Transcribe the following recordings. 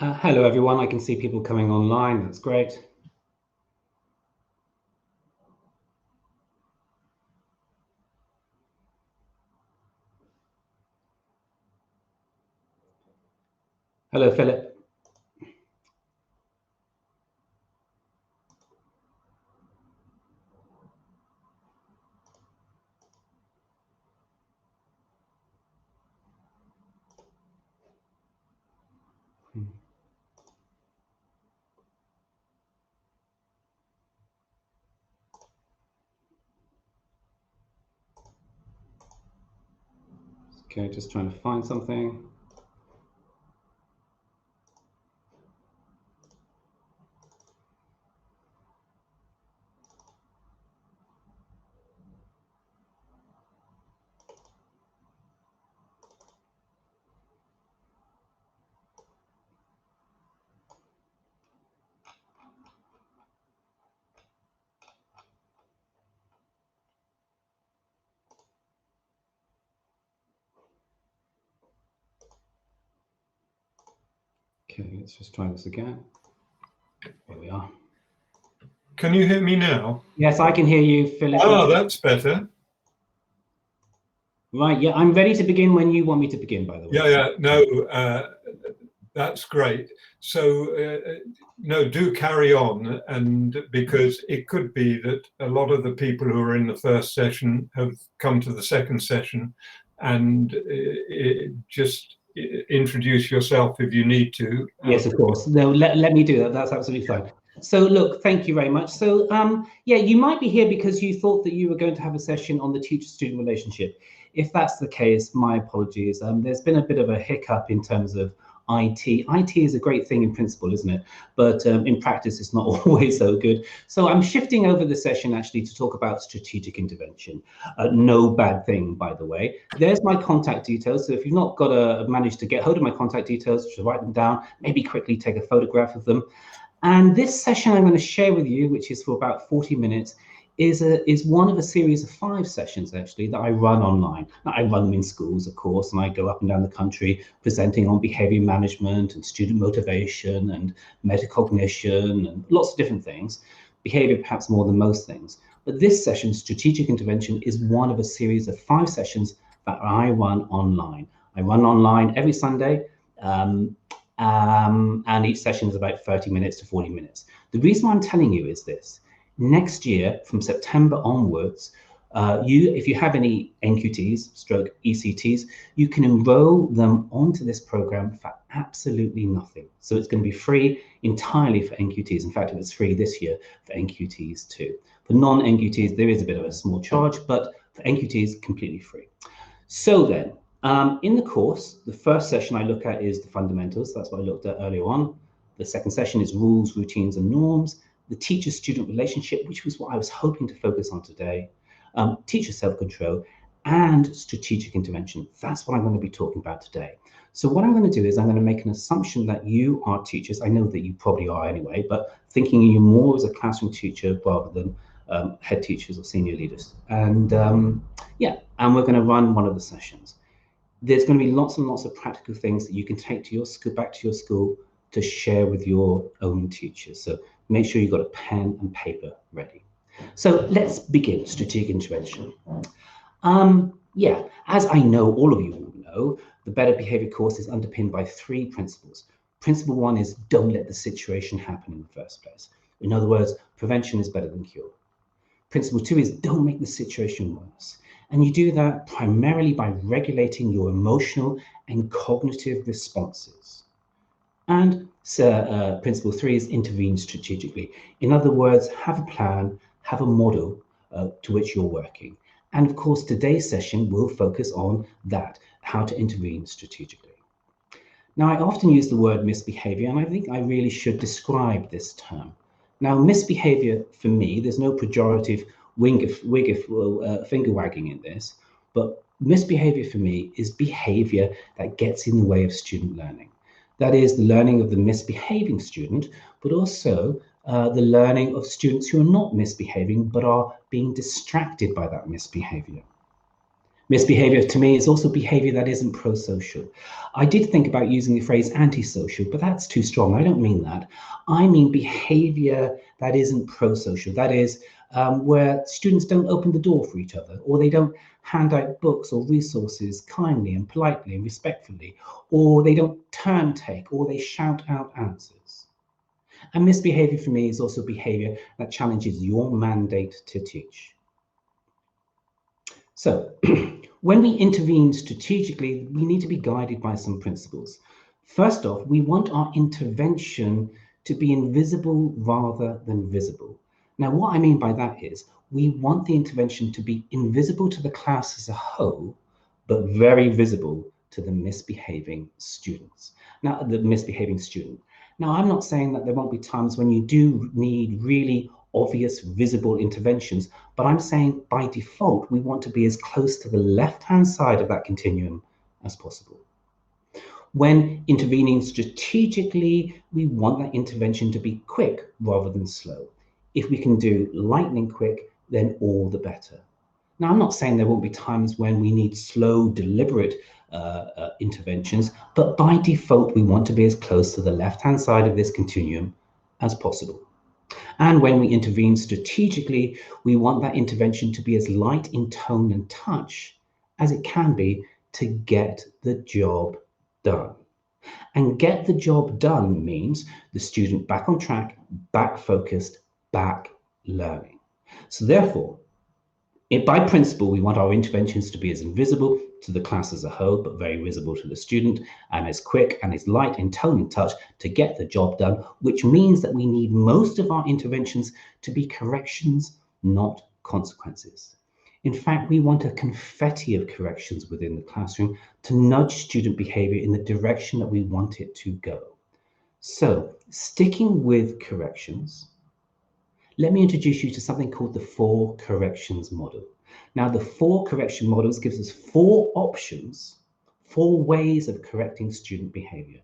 Hello, everyone. I can see people coming online. That's great. Hello, Philip. Okay, just trying to find something. Okay, let's just try this again. Here we are. Can you hear me now? Yes, I can hear you, Philip. Oh, that's better. Right, yeah, I'm ready to begin when you want me to begin, by the way. Yeah, no, that's great. So, no, do carry on, and because it could be that a lot of the people who are in the first session have come to the second session, and just introduce yourself if you need to. Yes, of course. No, let me do that. That's absolutely fine. So look, thank you very much. So yeah, you might be here because you thought that you were going to have a session on the teacher-student relationship. If that's the case, my apologies. There's been a bit of a hiccup in terms of IT. IT is a great thing in principle, isn't it? But in practice, it's not always so good. So I'm shifting over the session actually to talk about strategic intervention. No bad thing, by the way. There's my contact details. So if you've not managed to get hold of my contact details, just write them down, maybe quickly take a photograph of them. And this session I'm going to share with you, which is for about 40 minutes, is one of a series of 5 sessions actually that I run online. Now, I run them in schools, of course, and I go up and down the country presenting on behavior management and student motivation and metacognition and lots of different things. Behavior perhaps more than most things. But this session, strategic intervention, is one of a series of 5 sessions that I run online. I run online every Sunday. And each session is about 30 minutes to 40 minutes. The reason why I'm telling you is this. Next year, from September onwards, if you have any NQTs, stroke ECTs, you can enroll them onto this program for absolutely nothing. So it's going to be free entirely for NQTs. In fact, it was free this year for NQTs too. For non-NQTs, there is a bit of a small charge, but for NQTs, completely free. So then, in the course, the first session I look at is the fundamentals. That's what I looked at earlier on. The second session is rules, routines, and norms. The teacher-student relationship, which was what I was hoping to focus on today. Teacher self-control and strategic intervention. That's what I'm going to be talking about today. So what I'm going to do is I'm going to make an assumption that you are teachers. I know that you probably are anyway, but thinking you more as a classroom teacher rather than head teachers or senior leaders. And yeah, and we're going to run one of the sessions. There's going to be lots and lots of practical things that you can take to your school, back to your school, to share with your own teachers. So make sure you've got a pen and paper ready. So let's begin strategic intervention. Yeah, as I know all of you all know, the Better Behavior course is underpinned by 3 principles. Principle 1 is don't let the situation happen in the first place. In other words, prevention is better than cure. Principle 2 is don't make the situation worse. And you do that primarily by regulating your emotional and cognitive responses. And principle 3 is intervene strategically. In other words, have a plan, have a model to which you're working. And of course, today's session will focus on that, how to intervene strategically. Now, I often use the word misbehavior, and I think I really should describe this term. Now, misbehavior for me, there's no pejorative finger wagging in this, but misbehavior for me is behavior that gets in the way of student learning. That is the learning of the misbehaving student, but also the learning of students who are not misbehaving, but are being distracted by that misbehavior. Misbehavior to me is also behavior that isn't pro-social. I did think about using the phrase antisocial, but that's too strong. I don't mean that. I mean behavior that isn't pro-social. That is where students don't open the door for each other, or they don't hand out books or resources kindly and politely and respectfully, or they don't turn take, or they shout out answers. And misbehavior for me is also behavior that challenges your mandate to teach. So, when we intervene strategically, we need to be guided by some principles. First off, we want our intervention to be invisible rather than visible. Now, what I mean by that is we want the intervention to be invisible to the class as a whole, but very visible to the misbehaving students. Now, the misbehaving student. Now, I'm not saying that there won't be times when you do need really obvious, visible interventions, but I'm saying by default, we want to be as close to the left-hand side of that continuum as possible. When intervening strategically, we want that intervention to be quick rather than slow. If we can do lightning quick, then all the better. Now, I'm not saying there won't be times when we need slow, deliberate interventions, but by default, we want to be as close to the left-hand side of this continuum as possible. And when we intervene strategically, we want that intervention to be as light in tone and touch as it can be to get the job done. And get the job done means the student back on track, back focused, back learning. So therefore, by principle, we want our interventions to be as invisible to the class as a whole, but very visible to the student, and as quick and as light in tone and touch to get the job done, which means that we need most of our interventions to be corrections, not consequences. In fact, we want a confetti of corrections within the classroom to nudge student behavior in the direction that we want it to go. So, sticking with corrections, let me introduce you to something called the 4 corrections model. Now, the 4 correction models gives us 4 options, 4 ways of correcting student behavior.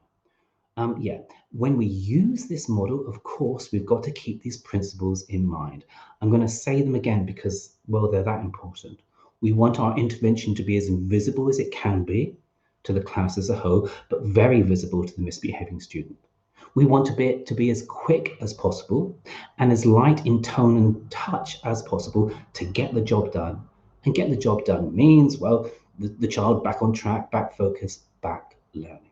When we use this model, of course, we've got to keep these principles in mind. I'm going to say them again because, well, they're that important. We want our intervention to be as invisible as it can be to the class as a whole, but very visible to the misbehaving student. We want to be as quick as possible and as light in tone and touch as possible to get the job done. And get the job done means, well, the child back on track, back focused, back learning.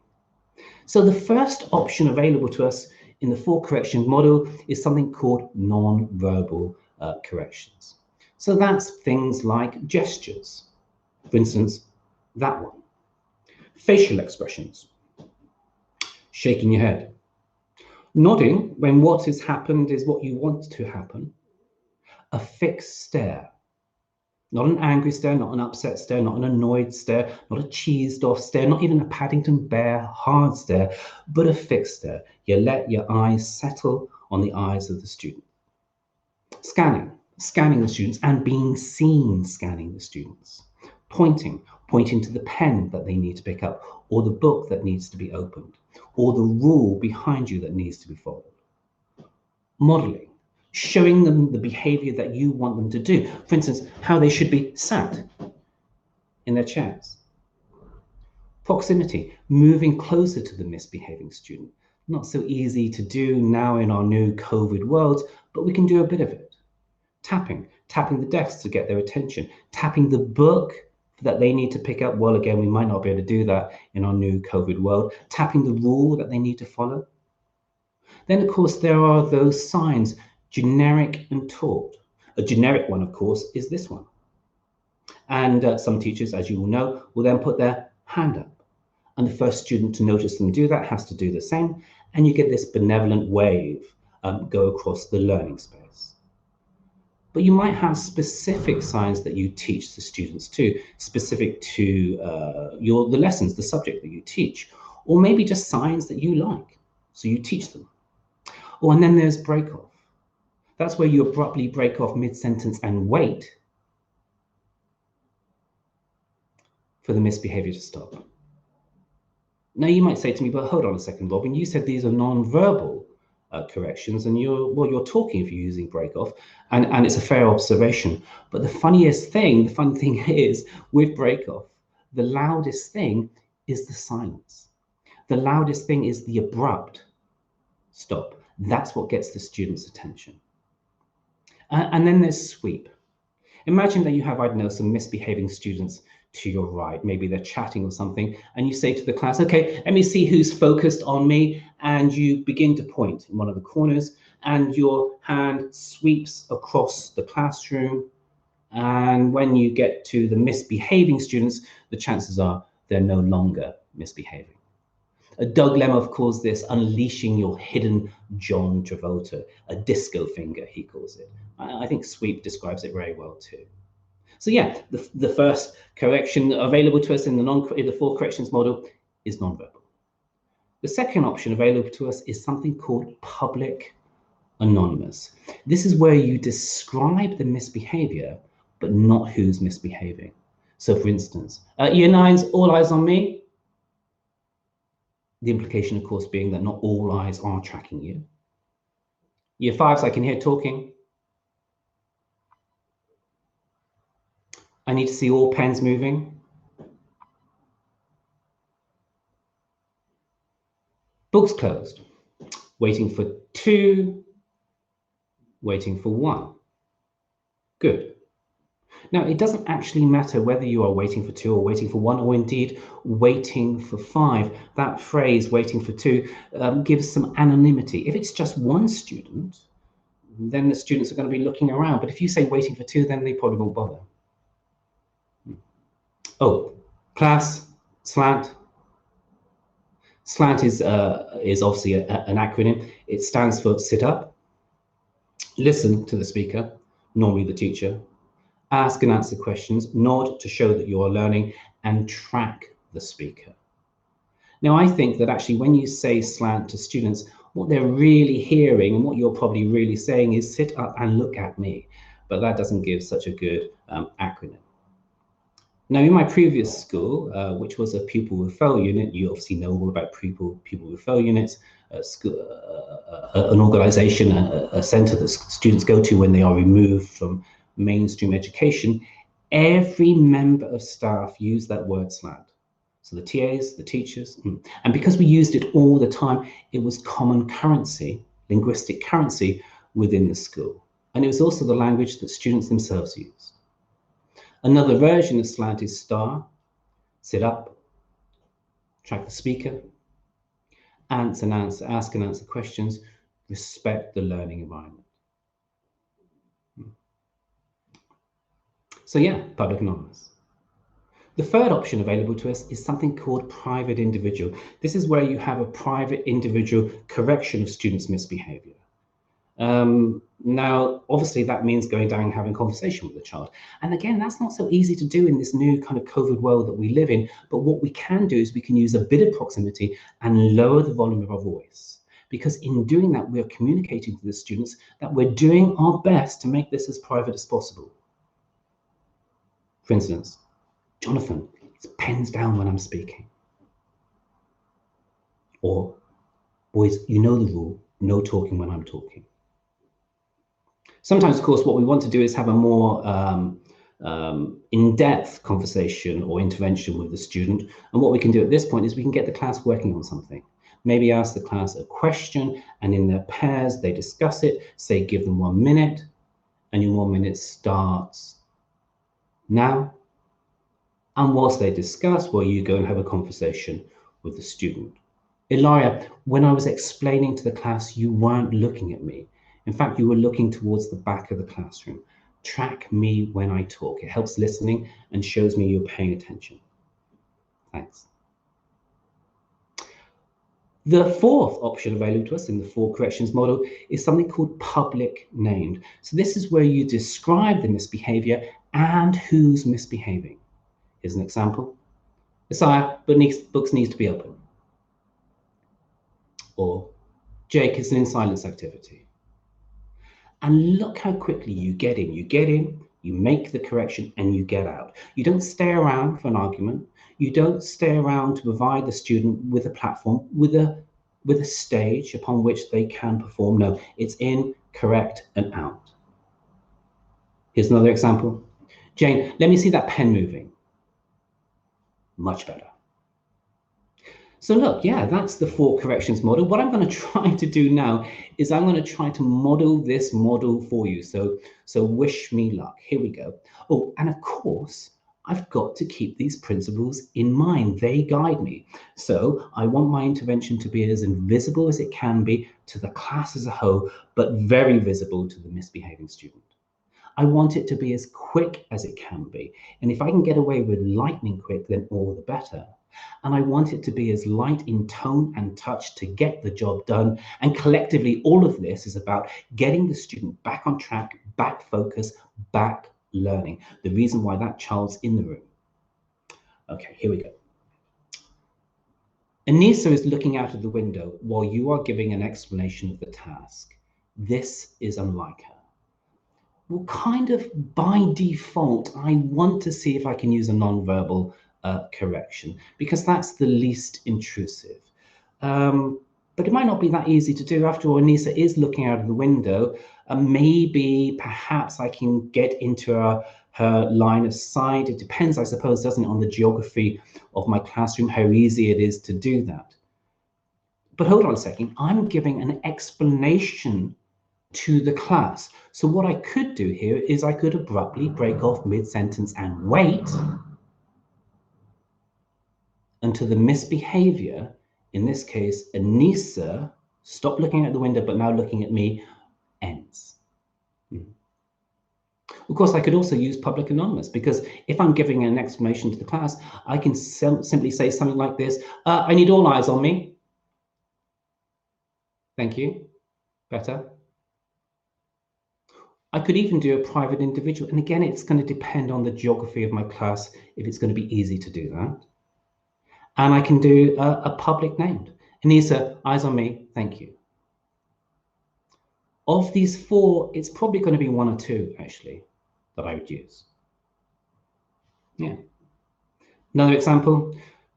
So the first option available to us in the 4 correction model is something called non-verbal corrections. So that's things like gestures. For instance, that one. Facial expressions. Shaking your head. Nodding when what has happened is what you want to happen. A fixed stare. Not an angry stare, not an upset stare, not an annoyed stare, not a cheesed off stare, not even a Paddington Bear hard stare, but a fixed stare. You let your eyes settle on the eyes of the student. Scanning the students and being seen scanning the students. Pointing to the pen that they need to pick up, or the book that needs to be opened, or the rule behind you that needs to be followed. Modeling, showing them the behavior that you want them to do. For instance, how they should be sat in their chairs. Proximity, moving closer to the misbehaving student. Not so easy to do now in our new COVID world, but we can do a bit of it. Tapping the desks to get their attention. Tapping the book that they need to pick up. Well, again, we might not be able to do that in our new COVID world. Tapping the rule that they need to follow. Then, of course, there are those signs, generic and taught. A generic one, of course, is this one. And some teachers, as you will know, will then put their hand up. And the first student to notice them do that has to do the same. And you get this benevolent wave go across the learning space. But you might have specific signs that you teach the students too, specific to the lessons, the subject that you teach, or maybe just signs that you like, so you teach them. Oh, and then there's break off. That's where you abruptly break off mid-sentence and wait for the misbehavior to stop. Now you might say to me, but hold on a second, Robin, you said these are non-verbal corrections, and you're talking if you're using break off, and it's a fair observation. But the funny thing is, with break off, the loudest thing is the silence. The loudest thing is the abrupt stop. That's what gets the student's attention. And then there's sweep. Imagine that you have, I don't know, some misbehaving students to your right. Maybe they're chatting or something, and you say to the class, okay, let me see who's focused on me. And you begin to point in one of the corners, and your hand sweeps across the classroom. And when you get to the misbehaving students, the chances are they're no longer misbehaving. Doug Lemov calls this unleashing your hidden John Travolta, a disco finger, he calls it. I think sweep describes it very well too. So yeah, the first correction available to us in the 4 corrections model is nonverbal. The second option available to us is something called public anonymous. This is where you describe the misbehavior, but not who's misbehaving. So for instance, Year 9s, all eyes on me. The implication, of course, being that not all eyes are tracking you. Year 5s, I can hear talking. I need to see all pens moving. Books closed. Waiting for 2. Waiting for 1. Good. Now, it doesn't actually matter whether you are waiting for 2 or waiting for 1, or indeed waiting for 5. That phrase, waiting for 2, gives some anonymity. If it's just one student, then the students are going to be looking around. But if you say waiting for 2, then they probably won't bother. Oh, class, slant. Slant is obviously an acronym. It stands for sit up, listen to the speaker, normally the teacher, ask and answer questions, nod to show that you are learning, and track the speaker. Now, I think that actually when you say slant to students, what they're really hearing and what you're probably really saying is sit up and look at me. But that doesn't give such a good acronym. Now, in my previous school, which was a pupil referral unit, you obviously know all about pupil referral units, an organization, a center that students go to when they are removed from mainstream education. Every member of staff used that word slant. So the TAs, the teachers, and because we used it all the time, it was common currency, linguistic currency within the school. And it was also the language that students themselves used. Another version of slant is star, sit up, track the speaker, ask and answer questions, respect the learning environment. So yeah, public anonymous. The third option available to us is something called private individual. This is where you have a private individual correction of students' misbehavior. Now, obviously that means going down and having a conversation with the child. And again, that's not so easy to do in this new kind of COVID world that we live in. But what we can do is we can use a bit of proximity and lower the volume of our voice. Because in doing that, we're communicating to the students that we're doing our best to make this as private as possible. For instance, Jonathan, it's pens down when I'm speaking. Or, boys, you know the rule, no talking when I'm talking. Sometimes, of course, what we want to do is have a more in-depth conversation or intervention with the student. And what we can do at this point is we can get the class working on something. Maybe ask the class a question, and in their pairs, they discuss it. Say, give them 1 minute, and your 1 minute starts now. And whilst they discuss, well, you go and have a conversation with the student. Ilaria, when I was explaining to the class, you weren't looking at me. In fact, you were looking towards the back of the classroom. Track me when I talk. It helps listening and shows me you're paying attention. Thanks. The fourth option available to us in the 4 corrections model is something called public named. So this is where you describe the misbehavior and who's misbehaving. Here's an example. Isaiah, books needs to be open. Or Jake, it's an in silence activity. And look how quickly you get in. You get in, you make the correction, and you get out. You don't stay around for an argument. You don't stay around to provide the student with a platform, with a with a stage upon which they can perform. No, it's in, correct, and out. Here's another example. Jane, let me see that pen moving. Much better. So look, yeah, that's the 4 corrections model. What I'm going to try to do now is I'm going to try to model this model for you. So wish me luck. Here we go. Oh, and of course, I've got to keep these principles in mind. They guide me. So I want my intervention to be as invisible as it can be to the class as a whole, but very visible to the misbehaving student. I want it to be as quick as it can be. And if I can get away with lightning quick, then all the better. And I want it to be as light in tone and touch to get the job done. And collectively, all of this is about getting the student back on track, back focus, back learning. The reason why that child's in the room. Okay, here we go. Anissa is looking out of the window while you are giving an explanation of the task. This is unlike her. Well, kind of by default, I want to see if I can use a non-verbal correction, because that's the least intrusive. But it might not be that easy to do. After all, Anissa is looking out of the window. Maybe, perhaps I can get into her line of sight. It depends, I suppose, doesn't it, on the geography of my classroom, how easy it is to do that. But hold on a second, I'm giving an explanation to the class. So what I could do here is I could abruptly break off mid-sentence and wait until the misbehavior, in this case, Anissa, stop looking at the window, but now looking at me, ends. Of course, I could also use public anonymous, because if I'm giving an explanation to the class, I can simply say something like this. I need all eyes on me. Thank you. Better. I could even do a private individual. And again, it's going to depend on the geography of my class, if it's going to be easy to do that. And I can do a public named. Anissa, eyes on me, thank you. Of these 4, it's probably going to be 1 or 2, actually, that I would use. Yeah. Another example,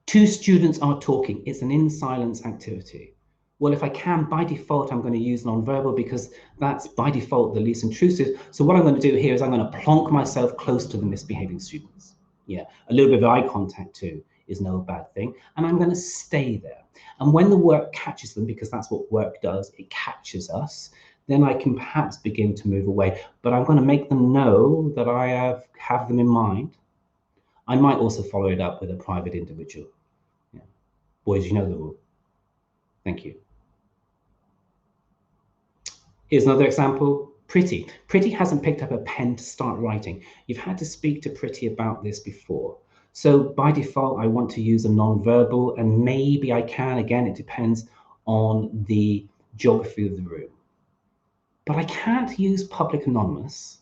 2 students are talking. It's an in-silence activity. Well, if I can, by default, I'm going to use non-verbal, because that's by default the least intrusive. So what I'm going to do here is I'm going to plonk myself close to the misbehaving students. Yeah, a little bit of eye contact too is no bad thing. And I'm going to stay there. And when the work catches them, because that's what work does, it catches us, then I can perhaps begin to move away. But I'm going to make them know that I have them in mind. I might also follow it up with a private individual. Yeah. Boys, you know the rule. Thank you. Here's another example. Pretty. Pretty hasn't picked up a pen to start writing. You've had to speak to Pretty about this before. So by default, I want to use a non-verbal, and maybe I can, again, it depends on the geography of the room. But I can't use public anonymous,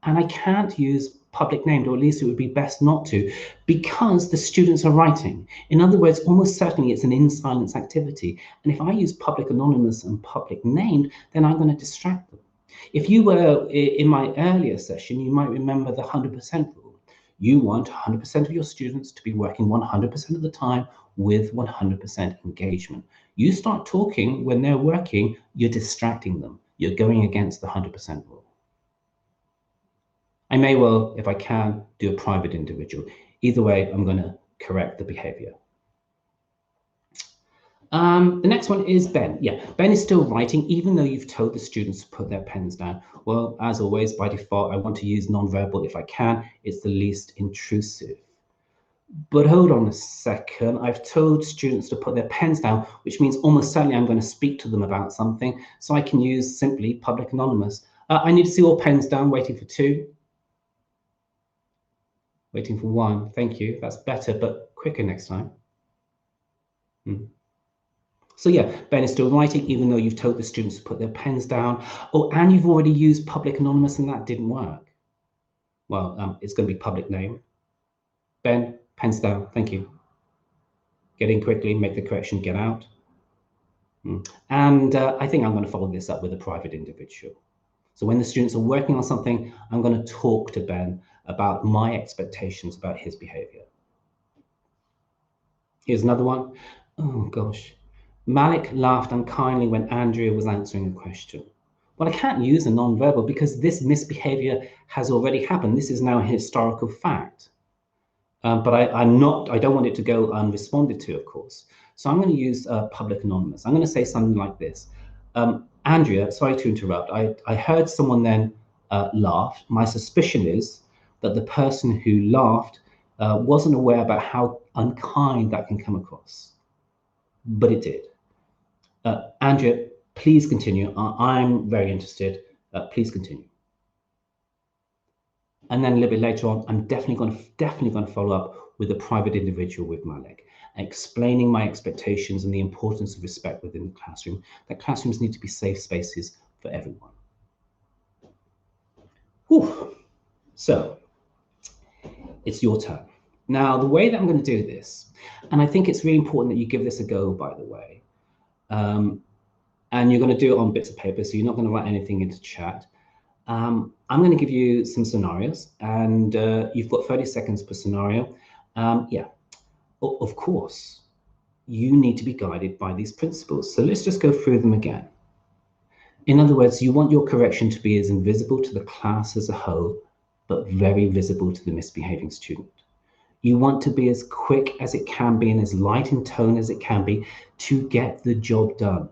and I can't use public named, or at least it would be best not to, because the students are writing. In other words, almost certainly it's an in-silence activity. And if I use public anonymous and public named, then I'm going to distract them. If you were in my earlier session, you might remember the 100% rule. You want 100% of your students to be working 100% of the time with 100% engagement. You start talking when they're working, you're distracting them. You're going against the 100% rule. I may well, if I can, do a private individual. Either way, I'm going to correct the behavior. The next one is Ben. Yeah, Ben is still writing, even though you've told the students to put their pens down. Well, as always, by default, I want to use non-verbal if I can. It's the least intrusive. But hold on a second. I've told students to put their pens down, which means almost certainly I'm going to speak to them about something. So I can use simply public anonymous. I need to see all pens down, waiting for 2. Waiting for 1. Thank you. That's better, but quicker next time. So yeah, Ben is still writing, even though you've told the students to put their pens down. Oh, and you've already used public anonymous, and that didn't work. Well, it's going to be public name. Ben, pens down. Thank you. Get in quickly, make the correction, get out. And I think I'm going to follow this up with a private individual. So when the students are working on something, I'm going to talk to Ben about my expectations about his behavior. Here's another one. Oh gosh, Malik laughed unkindly when Andrea was answering a question. Well, I can't use a non-verbal because this misbehavior has already happened. This is now a historical fact. But I don't want it to go unresponded to, of course. So I'm going to use public anonymous. I'm going to say something like this. Andrea, sorry to interrupt. I heard someone then laugh. My suspicion is that the person who laughed wasn't aware about how unkind that can come across. But it did. Andrea, please continue. I'm very interested. Please continue. And then a little bit later on, I'm definitely going to follow up with a private individual with Malik, explaining my expectations and the importance of respect within the classroom, that classrooms need to be safe spaces for everyone. Whew. So it's your turn. Now, the way that I'm going to do this, and I think it's really important that you give this a go, by the way, and you're going to do it on bits of paper, so you're not going to write anything into chat. I'm going to give you some scenarios, and you've got 30 seconds per scenario. Yeah, of course, you need to be guided by these principles. So let's just go through them again. In other words, you want your correction to be as invisible to the class as a whole, but very visible to the misbehaving student. You want to be as quick as it can be and as light in tone as it can be to get the job done.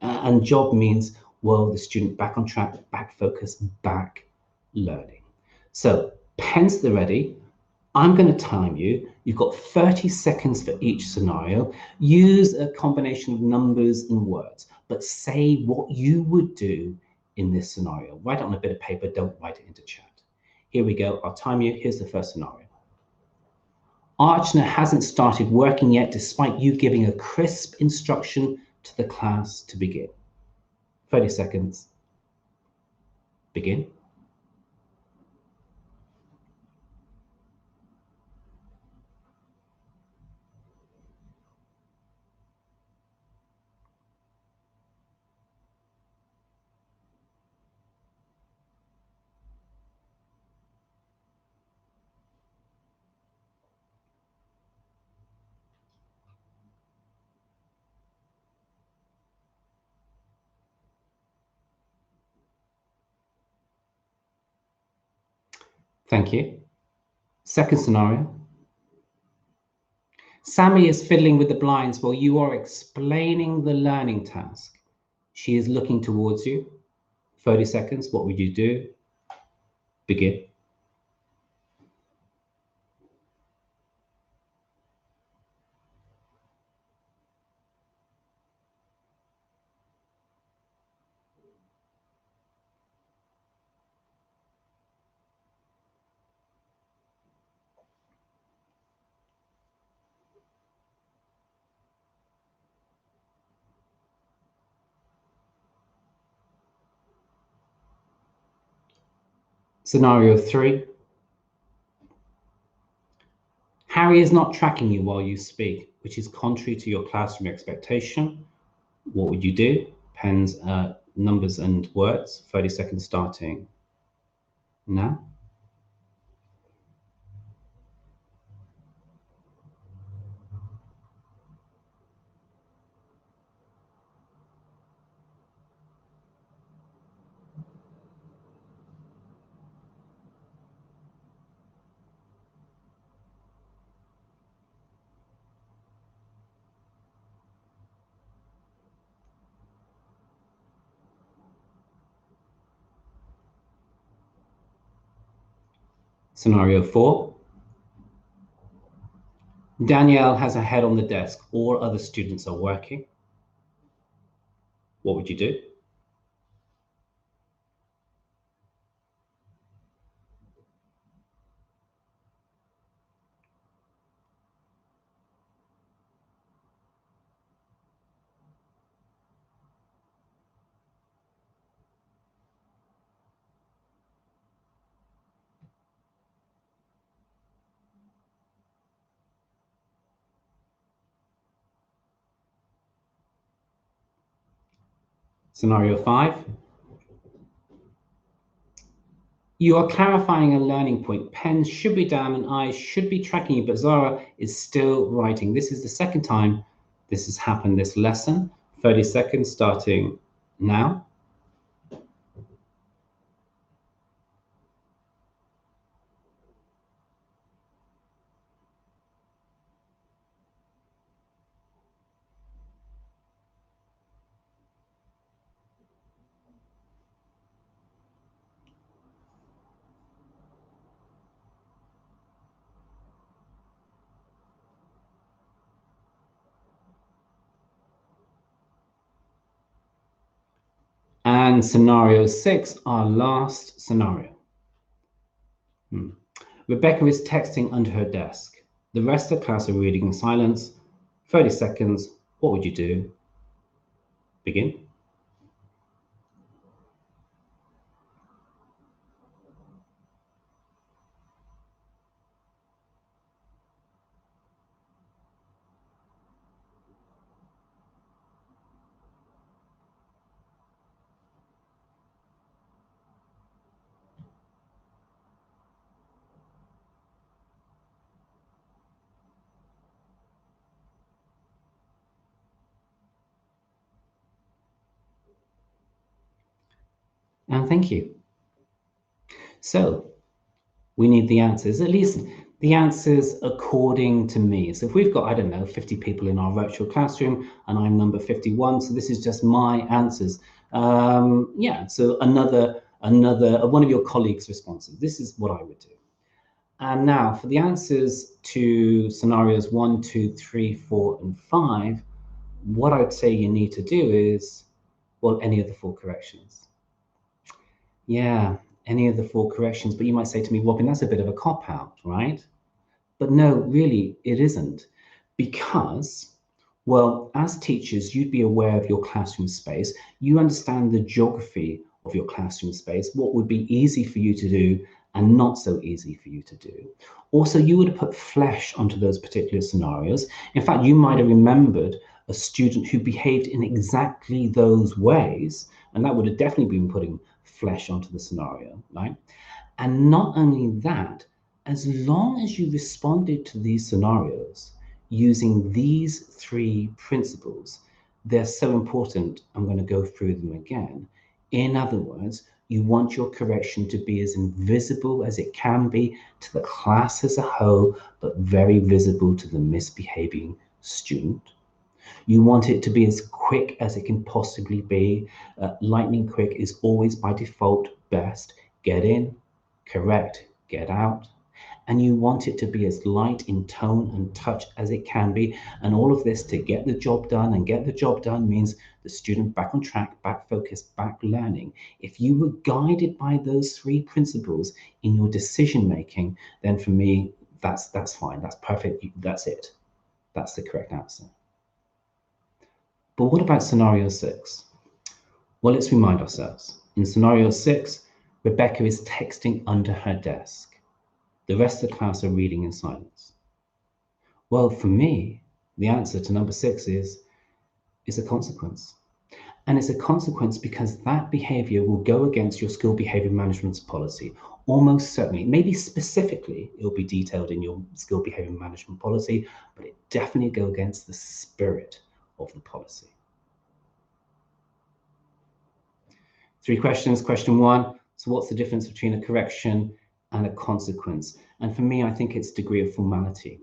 And job means, well, the student back on track, back focus, back learning. So pens at the ready. I'm going to time you. You've got 30 seconds for each scenario. Use a combination of numbers and words, but say what you would do in this scenario. Write it on a bit of paper. Don't write it into chat. Here we go. I'll time you. Here's the first scenario. Archana hasn't started working yet, despite you giving a crisp instruction to the class to begin. 30 seconds. Begin. Thank you. Second scenario. Sammy is fiddling with the blinds while you are explaining the learning task. She is looking towards you. 30 seconds. What would you do? Begin. Scenario 3. Harry is not tracking you while you speak, which is contrary to your classroom expectation. What would you do? Pens, numbers and words. 30 seconds starting now. Scenario 4. Danielle has her head on the desk. All other students are working. What would you do? Scenario 5. You are clarifying a learning point. Pens should be down and eyes should be tracking you, but Zara is still writing. This is the second time this has happened this lesson. 30 seconds starting now. And scenario 6, our last scenario. Rebecca is texting under her desk. The rest of the class are reading in silence. 30 seconds. What would you do? Begin. And thank you. So we need the answers, at least the answers according to me. So if we've got, I don't know, 50 people in our virtual classroom and I'm number 51, so this is just my answers. Yeah, so another one of your colleagues' responses. This is what I would do. And now for the answers to scenarios 1, 2, 3, 4, and 5, what I'd say you need to do is, well, any of the 4 corrections. Yeah, any of the 4 corrections. But you might say to me, Robin, that's a bit of a cop-out, right? But no, really, it isn't. Because, well, as teachers, you'd be aware of your classroom space. You understand the geography of your classroom space, what would be easy for you to do and not so easy for you to do. Also, you would have put flesh onto those particular scenarios. In fact, you might have remembered a student who behaved in exactly those ways, and that would have definitely been putting flesh onto the scenario, right? And not only that, as long as you responded to these scenarios using these 3 principles, they're so important, I'm going to go through them again. In other words, you want your correction to be as invisible as it can be to the class as a whole, but very visible to the misbehaving student. You want it to be as quick as it can possibly be. Lightning quick is always by default best. Get in, correct, get out. And you want it to be as light in tone and touch as it can be. And all of this to get the job done. And get the job done means the student back on track, back focused, back learning. If you were guided by those 3 principles in your decision making, then for me, that's fine. That's perfect. That's it. That's the correct answer. But what about scenario 6? Well, let's remind ourselves. In scenario 6, Rebecca is texting under her desk. The rest of the class are reading in silence. Well, for me, the answer to number 6 is a consequence. And it's a consequence because that behavior will go against your school behavior management policy. Almost certainly, maybe specifically, it'll be detailed in your school behavior management policy, but it definitely go against the spirit of the policy. 3 questions. Question 1, so what's the difference between a correction and a consequence? And for me, I think it's degree of formality.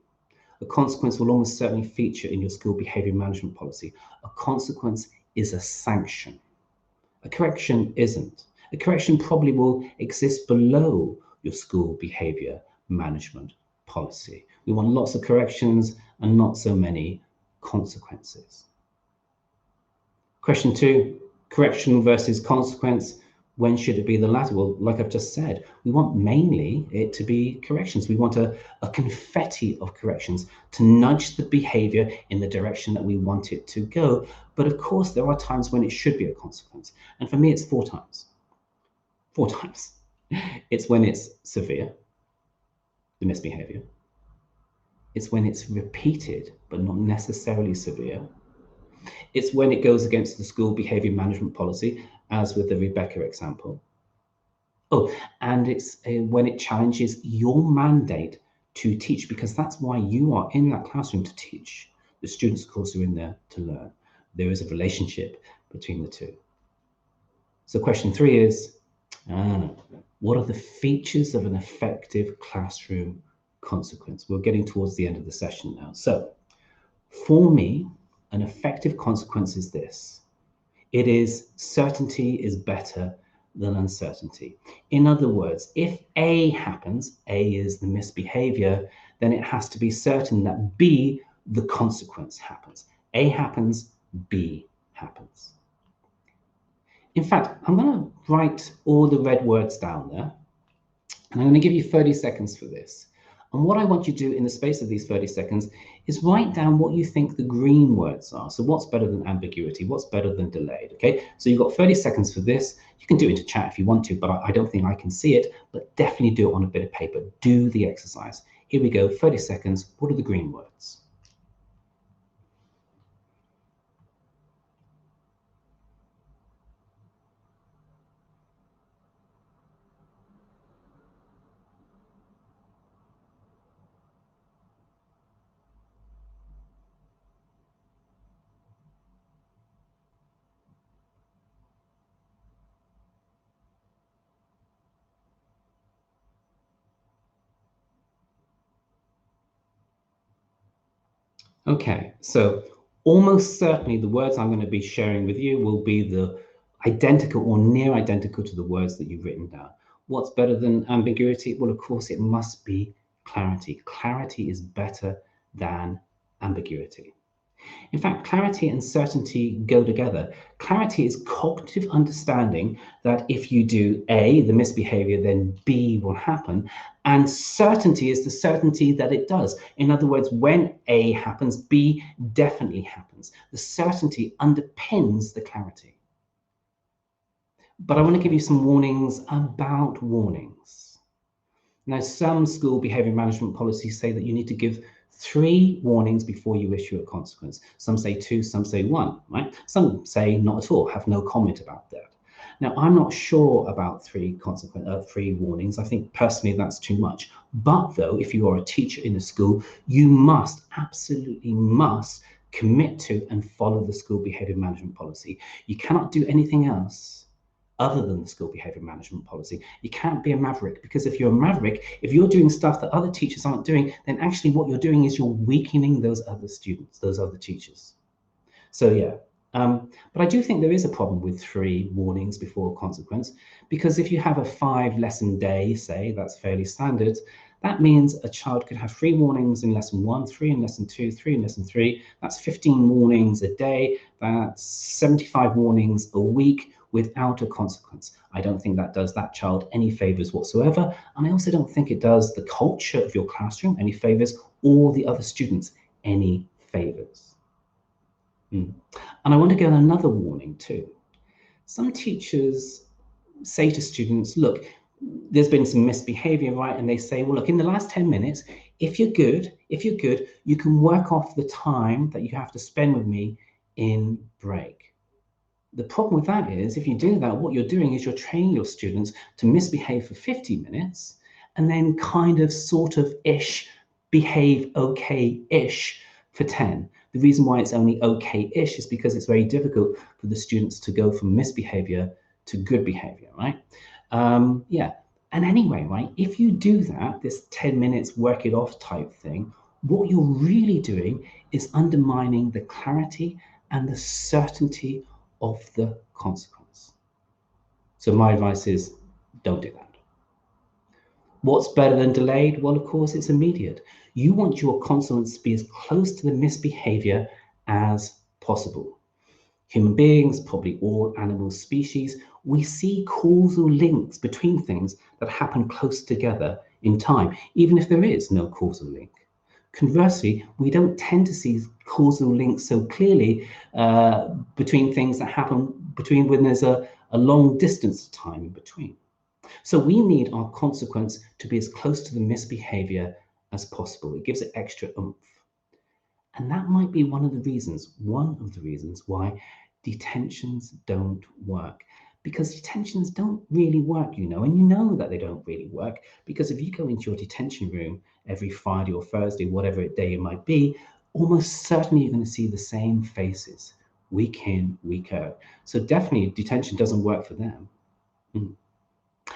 A consequence will almost certainly feature in your school behavior management policy. A consequence is a sanction. A correction isn't. A correction probably will exist below your school behavior management policy. We want lots of corrections and not so many consequences. Question 2, correction versus consequence. When should it be the latter? Well, like I've just said, we want mainly it to be corrections. We want a confetti of corrections to nudge the behavior in the direction that we want it to go. But of course, there are times when it should be a consequence. And for me, it's 4 times. 4 times. It's when it's severe, the misbehavior. It's when it's repeated, but not necessarily severe. It's when it goes against the school behavior management policy, as with the Rebecca example. Oh, and it's when it challenges your mandate to teach, because that's why you are in that classroom, to teach. The students, of course, are in there to learn. There is a relationship between the two. So question 3 is, what are the features of an effective classroom consequence? We're getting towards the end of the session now. So for me, an effective consequence is this. It is certainty is better than uncertainty. In other words, if A happens, A is the misbehavior, then it has to be certain that B, the consequence, happens. A happens, B happens. In fact, I'm going to write all the red words down there, and I'm going to give you 30 seconds for this. And what I want you to do in the space of these 30 seconds is write down what you think the green words are. So what's better than ambiguity? What's better than delayed? Okay, so you've got 30 seconds for this. You can do it into chat if you want to, but I don't think I can see it, but definitely do it on a bit of paper. Do the exercise. Here we go, 30 seconds. What are the green words? Okay, so almost certainly the words I'm going to be sharing with you will be the identical or near identical to the words that you've written down. What's better than ambiguity? Well, of course, it must be clarity. Clarity is better than ambiguity. In fact, clarity and certainty go together. Clarity is cognitive understanding that if you do A, the misbehavior, then B will happen. And certainty is the certainty that it does. In other words, when A happens, B definitely happens. The certainty underpins the clarity. But I want to give you some warnings about warnings. Now, some school behavior management policies say that you need to give 3 warnings before you issue a consequence. Some say 2, some say 1, right? Some say not at all, have no comment about that. Now, I'm not sure about 3 warnings. I think personally that's too much. But though, if you are a teacher in a school, you must, absolutely must, commit to and follow the school behavior management policy. You cannot do anything else other than the school behavior management policy. You can't be a maverick, because if you're a maverick, if you're doing stuff that other teachers aren't doing, then actually what you're doing is you're weakening those other students, those other teachers. So yeah, but I do think there is a problem with 3 warnings before a consequence, because if you have a 5-lesson day, say, that's fairly standard, that means a child could have 3 warnings in lesson 1, 3 in lesson 2, 3 in lesson 3. That's 15 warnings a day. That's 75 warnings a week without a consequence. I don't think that does that child any favors whatsoever. And I also don't think it does the culture of your classroom any favors, or the other students any favors. And I want to give another warning too. Some teachers say to students, look, there's been some misbehavior, right? And they say, well, look, in the last 10 minutes, if you're good, you can work off the time that you have to spend with me in break. The problem with that is, if you do that, what you're doing is you're training your students to misbehave for 50 minutes and then kind of sort of behave okay-ish for 10. The reason why it's only okay-ish is because it's very difficult for the students to go from misbehavior to good behavior, right? Yeah. And anyway, right, if you do that, this 10 minutes work it off type thing, what you're really doing is undermining the clarity and the certainty of the consequence. So my advice is, don't do that. What's better than delayed? Well, of course, it's immediate. You want your consequence to be as close to the misbehavior as possible. Human beings, probably all animal species, we see causal links between things that happen close together in time, even if there is no causal link. Conversely, we don't tend to see causal links so clearly between things that happen between when there's a long distance of time in between. So we need our consequence to be as close to the misbehavior as possible. It gives it extra oomph. And that might be one of the reasons why detentions don't work. Because detentions don't really work, and you know that they don't really work, because if you go into your detention room every Friday or Thursday, whatever day it might be, almost certainly you're going to see the same faces week in, week out. So definitely detention doesn't work for them.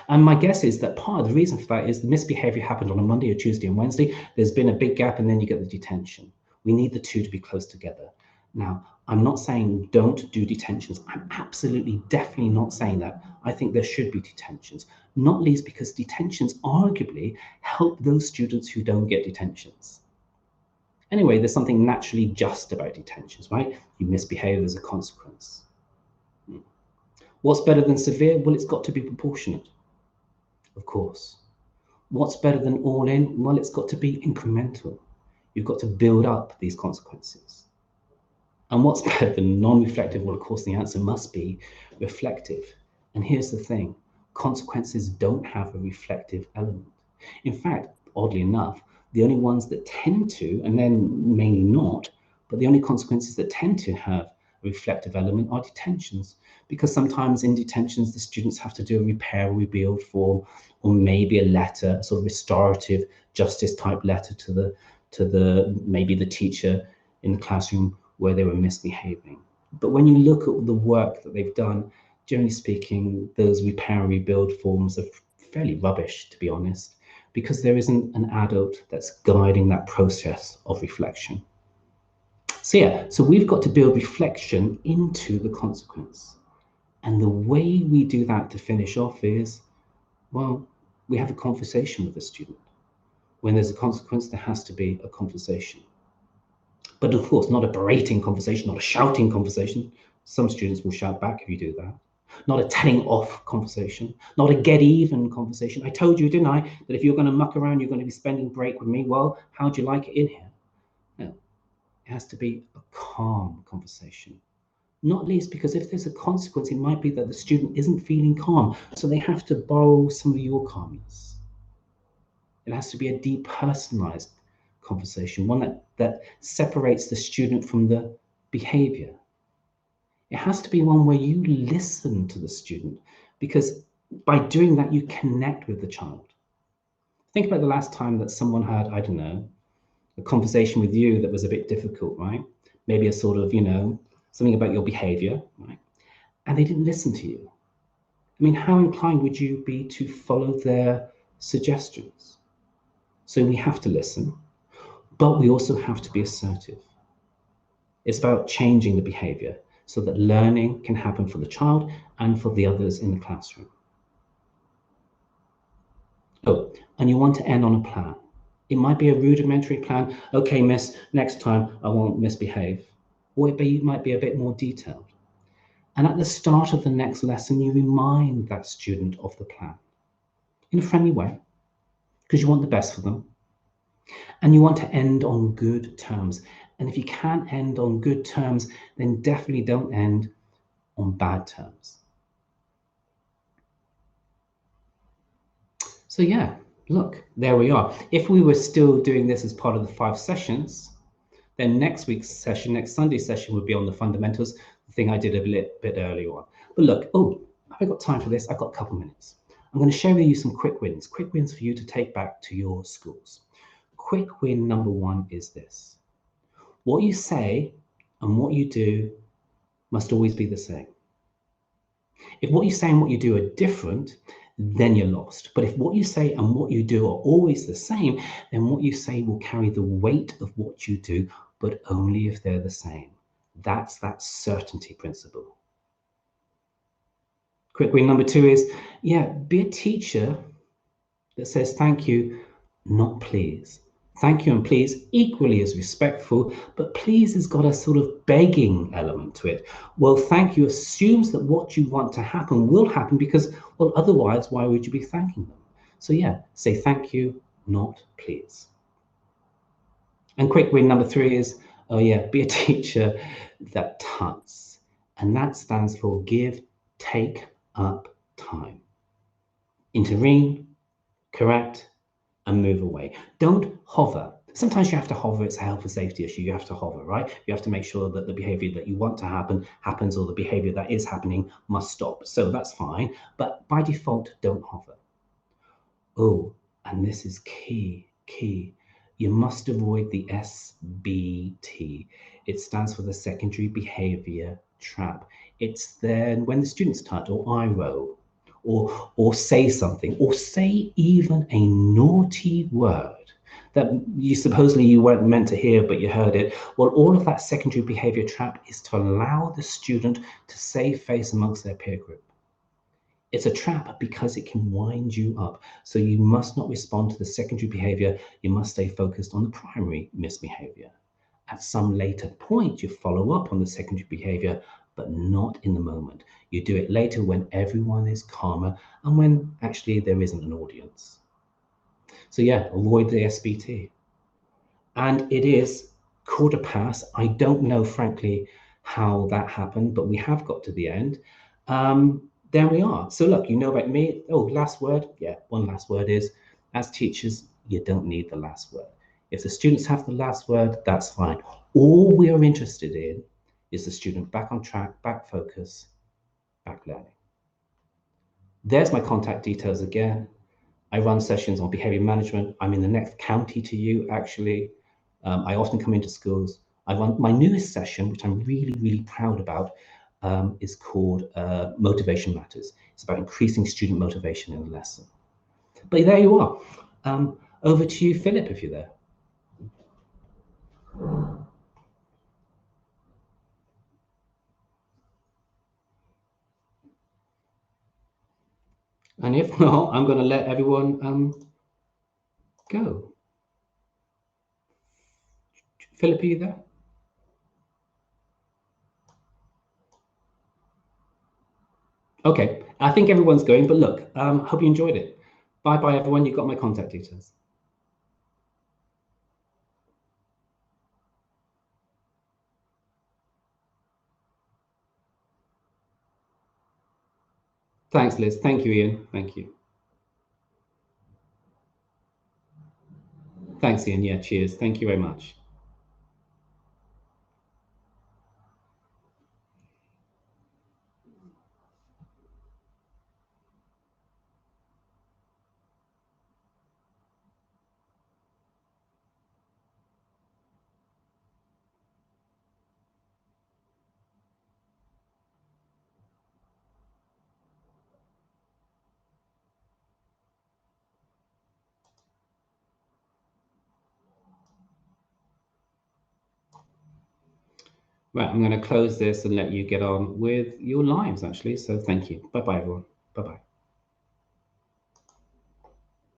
And my guess is that part of the reason for that is the misbehavior happened on a Monday or Tuesday and Wednesday. There's been a big gap and then you get the detention. We need the two to be close together. Now, I'm not saying don't do detentions. I'm absolutely, definitely not saying that. I think there should be detentions, not least because detentions arguably help those students who don't get detentions. Anyway, there's something naturally just about detentions, right? You misbehave, there's a consequence. What's better than severe? Well, it's got to be proportionate, of course. What's better than all in? Well, it's got to be incremental. You've got to build up these consequences. And what's better than non-reflective? Well, of course, the answer must be reflective. And here's the thing, consequences don't have a reflective element. In fact, oddly enough, the only ones that tend to, and then mainly not, but the only consequences that tend to have a reflective element are detentions, because sometimes in detentions, the students have to do a repair or rebuild form, or maybe a letter, a sort of restorative justice type letter to the maybe the teacher in the classroom where they were misbehaving. But when you look at the work that they've done, generally speaking, those repair and rebuild forms are fairly rubbish, to be honest, because there isn't an adult that's guiding that process of reflection. So yeah, so we've got to build reflection into the consequence. And the way we do that to finish off is, well, we have a conversation with the student. When there's a consequence, there has to be a conversation. But of course, not a berating conversation, not a shouting conversation. Some students will shout back if you do that. Not a telling off conversation, not a get even conversation. I told you, didn't I, that if you're going to muck around, you're going to be spending break with me. Well, how'd you like it in here? No, it has to be a calm conversation. Not least because if there's a consequence, it might be that the student isn't feeling calm. So they have to borrow some of your calmness. It has to be a depersonalized conversation, one that separates the student from the behavior. It has to be one where you listen to the student, because by doing that, you connect with the child. Think about the last time that someone had, I don't know, a conversation with you that was a bit difficult, right? Maybe a sort of, something about your behavior, right? And they didn't listen to you. I mean, how inclined would you be to follow their suggestions? So we have to listen, but we also have to be assertive. It's about changing the behavior so that learning can happen for the child and for the others in the classroom. Oh, and you want to end on a plan. It might be a rudimentary plan. Okay, miss, next time I won't misbehave. Or it might be a bit more detailed. And at the start of the next lesson, you remind that student of the plan in a friendly way, because you want the best for them. And you want to end on good terms. And if you can't end on good terms, then definitely don't end on bad terms. So yeah, look, there we are. If we were still doing this as part of the 5 sessions, then next week's session, next Sunday's session would be on the fundamentals, the thing I did a bit earlier on. But look, have I got time for this? I've got a couple minutes. I'm going to share with you some quick wins for you to take back to your schools. Quick win number 1 is this. What you say and what you do must always be the same. If what you say and what you do are different, then you're lost. But if what you say and what you do are always the same, then what you say will carry the weight of what you do, but only if they're the same. That's that certainty principle. Quick win number 2 is, be a teacher that says thank you, not please. Thank you and please equally as respectful, but please has got a sort of begging element to it. Well, thank you assumes that what you want to happen will happen because, well, otherwise, why would you be thanking them? So say thank you, not please. And quick win number 3 is, be a teacher that tuts. And that stands for give, take up time. Intervene, correct, and move away. Don't hover. Sometimes you have to hover. It's a health and safety issue. You have to hover, right? You have to make sure that the behavior that you want to happen happens, or the behavior that is happening must stop. So that's fine. But by default, don't hover. Oh, and this is key. you must avoid the SBT. It stands for the secondary behavior trap. It's then when the students touch or eye roll or say something or say even a naughty word that you weren't meant to hear, but you heard it. Well, all of that secondary behavior trap is to allow the student to save face amongst their peer group. It's a trap because it can wind you up. So you must not respond to the secondary behavior. You must stay focused on the primary misbehavior. At some later point, you follow up on the secondary behavior, but not in the moment. You do it later when everyone is calmer and when actually there isn't an audience. So yeah, avoid the SBT. And it is 1:15. I don't know, frankly, how that happened, but we have got to the end. There we are. So look, you know about me. Oh, last word. Yeah, one last word is, as teachers, you don't need the last word. If the students have the last word, that's fine. All we are interested in is the student back on track, back focus, back learning. There's my contact details again. I run sessions on behavior management. I'm in the next county to you, actually. I often come into schools. I run my newest session, which I'm really, really proud about, is called Motivation Matters. It's about increasing student motivation in a lesson. But there you are. Over to you, Philip, if you're there. And if not, I'm going to let everyone go. Philip, are you there? Okay, I think everyone's going, but look, hope you enjoyed it. Bye-bye, everyone. You've got my contact details. Thanks, Liz. Thank you, Ian. Thank you. Thanks, Ian. Yeah, cheers. Thank you very much. Right, I'm going to close this and let you get on with your lives, actually. So thank you. Bye-bye, everyone. Bye-bye.